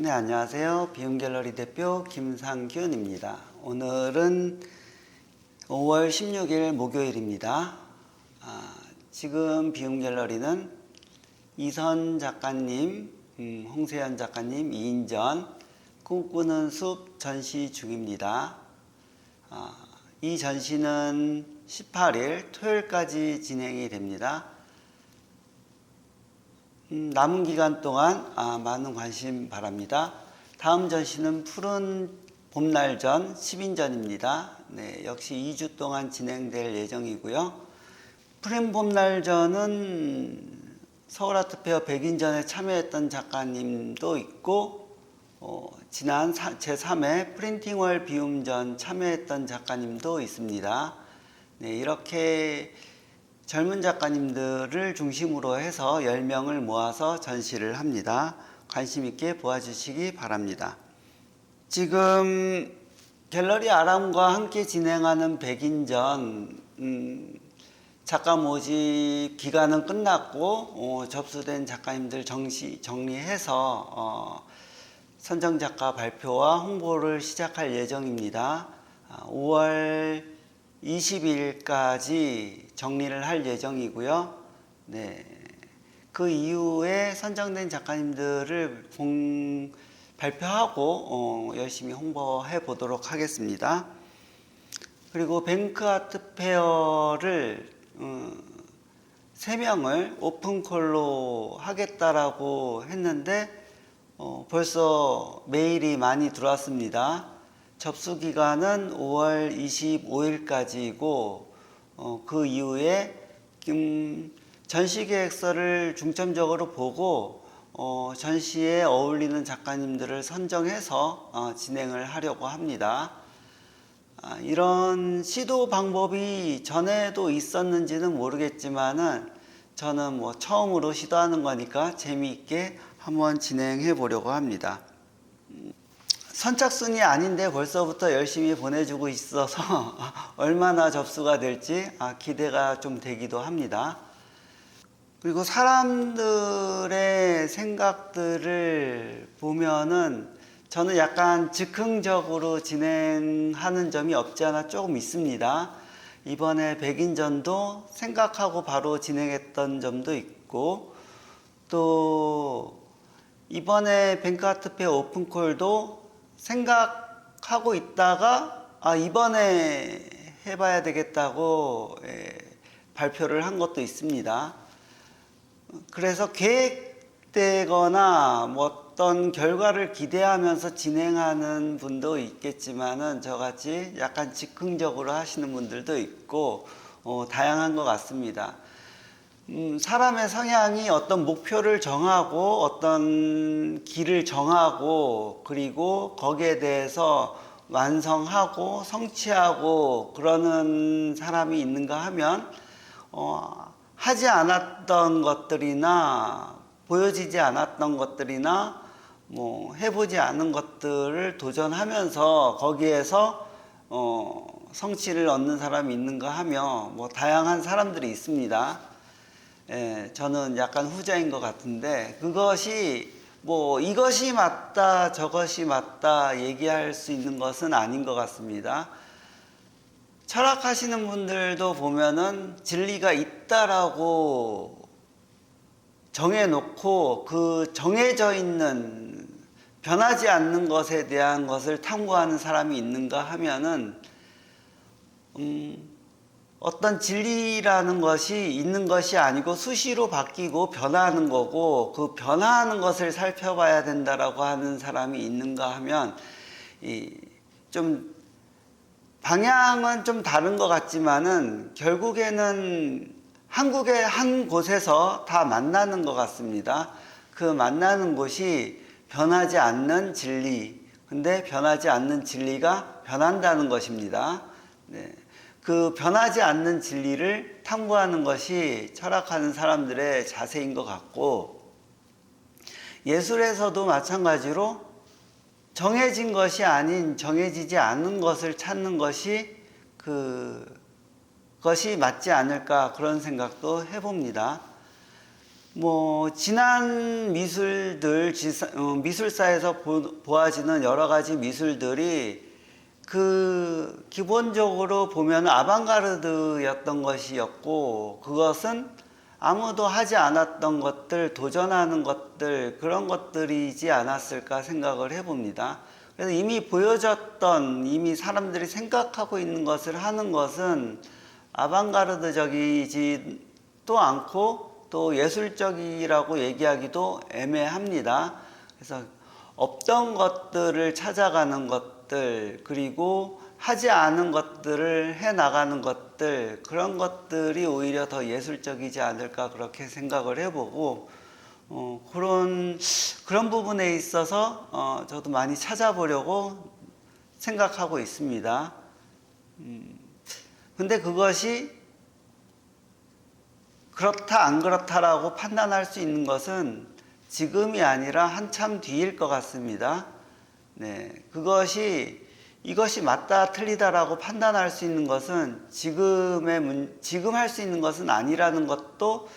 네, 안녕하세요. 비움갤러리 대표 김상균입니다. 오늘은 5월 16일 목요일입니다. 지금 비움갤러리는 이선 작가님, 홍세연 작가님 2인전 꿈꾸는 숲 전시 중입니다. 이 전시는 18일 토요일까지 진행이 됩니다. 남은 기간 동안 많은 관심 바랍니다. 다음 전시는 푸른 봄날전 10인전입니다. 네, 역시 2주 동안 진행될 예정이고요. 푸른 봄날전은 서울아트페어 100인전에 참여했던 작가님도 있고 지난 제3회 프린팅월 비움전 참여했던 작가님도 있습니다. 네, 이렇게 젊은 작가님들을 중심으로 해서 10명을 모아서 전시를 합니다. 관심 있게 보아주시기 바랍니다. 지금 갤러리 아람과 함께 진행하는 100인전 작가 모집 기간은 끝났고 접수된 작가님들 정리해서 선정 작가 발표와 홍보를 시작할 예정입니다. 5월 20일까지 정리를 할 예정이고요. 네, 그 이후에 선정된 작가님들을 발표하고 열심히 홍보해 보도록 하겠습니다. 그리고 뱅크 아트 페어를 3명을 오픈콜로 하겠다라고 했는데 벌써 메일이 많이 들어왔습니다. 접수 기간은 5월 25일까지이고 그 이후에 전시 계획서를 중점적으로 보고 전시에 어울리는 작가님들을 선정해서 진행을 하려고 합니다. 이런 시도 방법이 전에도 있었는지는 모르겠지만은 저는 처음으로 시도하는 거니까 재미있게 한번 진행해 보려고 합니다. 선착순이 아닌데 벌써부터 열심히 보내주고 있어서 얼마나 접수가 될지 기대가 좀 되기도 합니다. 그리고 사람들의 생각들을 보면은 저는 약간 즉흥적으로 진행하는 점이 없지 않아 조금 있습니다. 이번에 100인전도 생각하고 바로 진행했던 점도 있고, 또 이번에 뱅크 아트 페어 오픈콜도 생각하고 있다가 이번에 해봐야 되겠다고 발표를 한 것도 있습니다. 그래서 계획되거나 어떤 결과를 기대하면서 진행하는 분도 있겠지만은 저같이 약간 즉흥적으로 하시는 분들도 있고 다양한 것 같습니다. 사람의 성향이 어떤 목표를 정하고 어떤 길을 정하고 그리고 거기에 대해서 완성하고 성취하고 그러는 사람이 있는가 하면 하지 않았던 것들이나 보여지지 않았던 것들이나 해보지 않은 것들을 도전하면서 거기에서 성취를 얻는 사람이 있는가 하며 다양한 사람들이 있습니다. 저는 약간 후자인 것 같은데 그것이 이것이 맞다 저것이 맞다 얘기할 수 있는 것은 아닌 것 같습니다. 철학하시는 분들도 보면은 진리가 있다라고 정해놓고 그 정해져 있는 변하지 않는 것에 대한 것을 탐구하는 사람이 있는가 하면은 어떤 진리라는 것이 있는 것이 아니고 수시로 바뀌고 변화하는 거고 그 변화하는 것을 살펴봐야 된다라고 하는 사람이 있는가 하면 좀 방향은 좀 다른 것 같지만은 결국에는 한국의 한 곳에서 다 만나는 것 같습니다. 그 만나는 곳이 변하지 않는 진리. 근데 변하지 않는 진리가 변한다는 것입니다. 네. 그 변하지 않는 진리를 탐구하는 것이 철학하는 사람들의 자세인 것 같고, 예술에서도 마찬가지로 정해진 것이 아닌 정해지지 않은 것을 찾는 것이 그것이 맞지 않을까 그런 생각도 해봅니다. 뭐 진한 미술들, 미술사에서 보아지는 여러 가지 미술들이 그 기본적으로 보면 아방가르드였던 것이었고, 그것은 아무도 하지 않았던 것들, 도전하는 것들, 그런 것들이지 않았을까 생각을 해봅니다. 그래서 이미 보여졌던, 이미 사람들이 생각하고 있는 것을 하는 것은 아방가르드적이지도 않고 또 예술적이라고 얘기하기도 애매합니다. 그래서 없던 것들을 찾아가는 것들, 그리고 하지 않은 것들을 해 나가는 것들, 그런 것들이 오히려 더 예술적이지 않을까 그렇게 생각을 해보고, 그런 부분에 있어서 저도 많이 찾아보려고 생각하고 있습니다. 근데 그것이 그렇다 안 그렇다라고 판단할 수 있는 것은 지금이 아니라 한참 뒤일 것 같습니다. 네, 이것이 맞다 틀리다라고 판단할 수 있는 것은 지금 할 수 있는 것은 아니라는 것도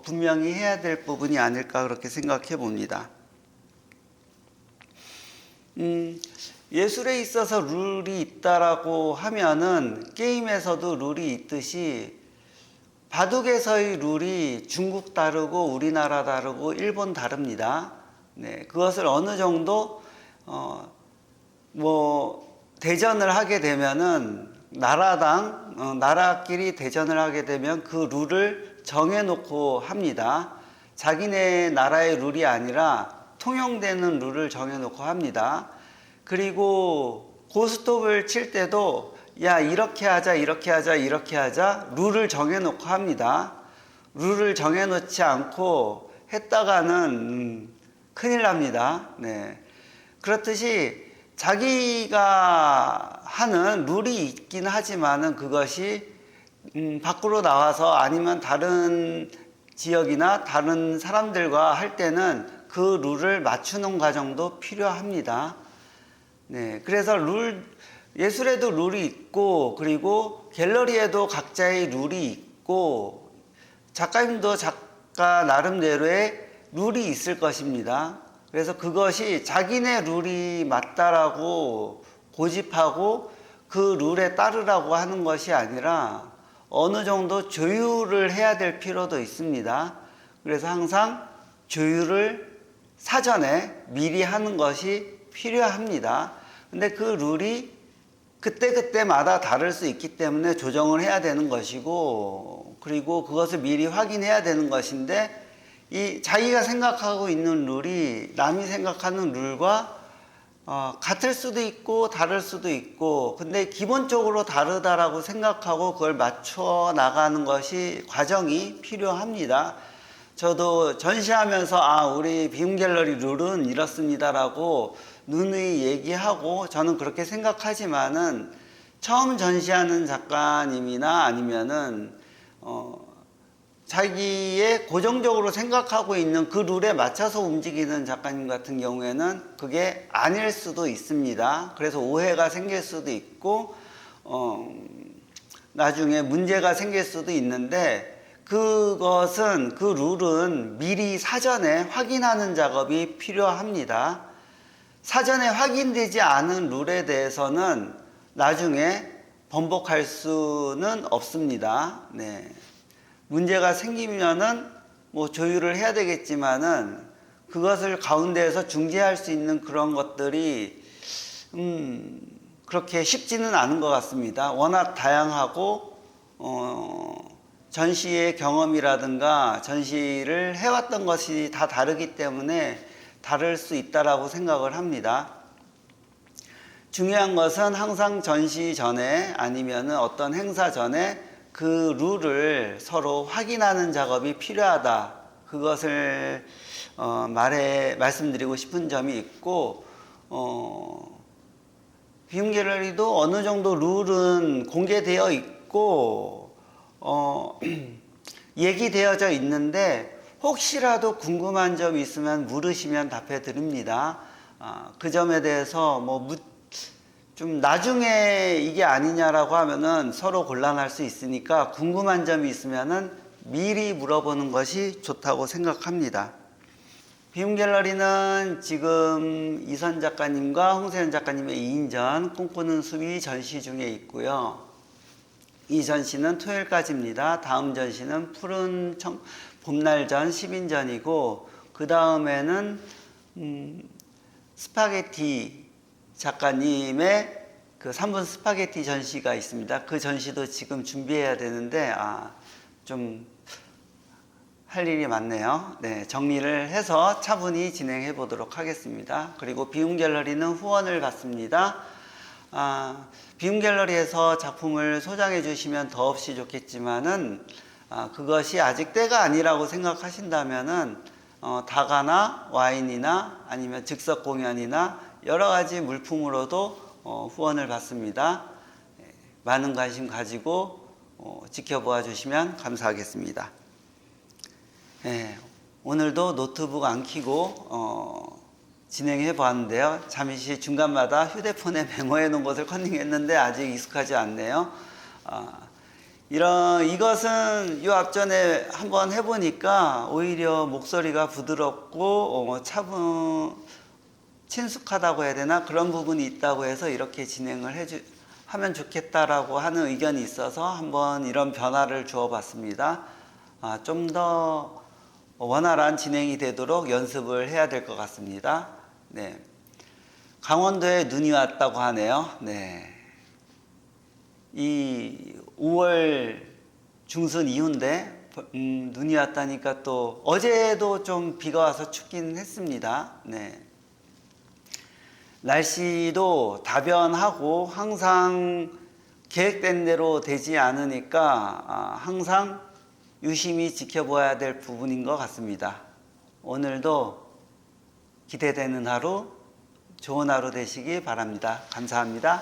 분명히 해야 될 부분이 아닐까 그렇게 생각해 봅니다. 예술에 있어서 룰이 있다라고 하면은 게임에서도 룰이 있듯이 바둑에서의 룰이 중국 다르고 우리나라 다르고 일본 다릅니다. 네, 그것을 어느 정도 대전을 하게 되면은 나라끼리 대전을 하게 되면 그 룰을 정해놓고 합니다. 자기네 나라의 룰이 아니라 통용되는 룰을 정해놓고 합니다. 그리고 고스톱을 칠 때도 야, 이렇게 하자, 이렇게 하자, 이렇게 하자, 룰을 정해놓고 합니다. 룰을 정해놓지 않고 했다가는 큰일 납니다. 네. 그렇듯이 자기가 하는 룰이 있긴 하지만은 그것이 밖으로 나와서 아니면 다른 지역이나 다른 사람들과 할 때는 그 룰을 맞추는 과정도 필요합니다. 네. 그래서 예술에도 룰이 있고, 그리고 갤러리에도 각자의 룰이 있고, 작가님도 작가 나름대로의 룰이 있을 것입니다. 그래서 그것이 자기네 룰이 맞다라고 고집하고 그 룰에 따르라고 하는 것이 아니라 어느 정도 조율을 해야 될 필요도 있습니다. 그래서 항상 조율을 사전에 미리 하는 것이 필요합니다. 근데 그 룰이 그때그때마다 다를 수 있기 때문에 조정을 해야 되는 것이고, 그리고 그것을 미리 확인해야 되는 것인데, 이 자기가 생각하고 있는 룰이 남이 생각하는 룰과 같을 수도 있고 다를 수도 있고, 근데 기본적으로 다르다라고 생각하고 그걸 맞춰 나가는 것이 과정이 필요합니다. 저도 전시하면서 우리 비움갤러리 룰은 이렇습니다라고 누누이 얘기하고 저는 그렇게 생각하지만은 처음 전시하는 작가님이나 아니면은 자기의 고정적으로 생각하고 있는 그 룰에 맞춰서 움직이는 작가님 같은 경우에는 그게 아닐 수도 있습니다. 그래서 오해가 생길 수도 있고 나중에 문제가 생길 수도 있는데, 그 룰은 미리 사전에 확인하는 작업이 필요합니다. 사전에 확인되지 않은 룰에 대해서는 나중에 번복할 수는 없습니다. 네. 문제가 생기면은 조율을 해야 되겠지만은 그것을 가운데에서 중재할 수 있는 그런 것들이 그렇게 쉽지는 않은 것 같습니다. 워낙 다양하고 전시의 경험이라든가 전시를 해왔던 것이 다 다르기 때문에 다를 수 있다라고 생각을 합니다. 중요한 것은 항상 전시 전에 아니면 어떤 행사 전에 그 룰을 서로 확인하는 작업이 필요하다. 그것을 말씀드리고 싶은 점이 있고, 비움갤러리도 어느 정도 룰은 공개되어 있고 얘기되어져 있는데, 혹시라도 궁금한 점이 있으면 물으시면 답해 드립니다. 그 점에 대해서 좀 나중에 이게 아니냐라고 하면은 서로 곤란할 수 있으니까 궁금한 점이 있으면은 미리 물어보는 것이 좋다고 생각합니다. 비움갤러리는 지금 이선 작가님과 홍세현 작가님의 2인전 꿈꾸는 숲이 전시 중에 있고요. 이 전시는 토요일까지입니다. 다음 전시는 푸른 봄날전 10인전이고 그 다음에는 스파게티 작가님의 그 3분 스파게티 전시가 있습니다. 그 전시도 지금 준비해야 되는데 좀 할 일이 많네요. 네, 정리를 해서 차분히 진행해 보도록 하겠습니다. 그리고 비움갤러리는 후원을 받습니다. 비움갤러리에서 작품을 소장해 주시면 더없이 좋겠지만은 그것이 아직 때가 아니라고 생각하신다면은 다가나 와인이나 아니면 즉석 공연이나 여러 가지 물품으로도 후원을 받습니다. 많은 관심 가지고 지켜보아 주시면 감사하겠습니다. 네, 오늘도 노트북 안 켜고 진행해 보았는데요. 잠시 중간마다 휴대폰에 메모해 놓은 것을 컨닝했는데 아직 익숙하지 않네요. 이것은 이 앞전에 한번 해보니까 오히려 목소리가 부드럽고 친숙하다고 해야 되나 그런 부분이 있다고 해서 이렇게 진행을 하면 좋겠다라고 하는 의견이 있어서 한번 이런 변화를 주어봤습니다. 좀 더 원활한 진행이 되도록 연습을 해야 될 것 같습니다. 네. 강원도에 눈이 왔다고 하네요. 네. 이 5월 중순 이후인데 눈이 왔다니까 또 어제도 좀 비가 와서 춥긴 했습니다. 네. 날씨도 다변하고 항상 계획된 대로 되지 않으니까 항상 유심히 지켜봐야 될 부분인 것 같습니다. 오늘도 기대되는 하루, 좋은 하루 되시기 바랍니다. 감사합니다.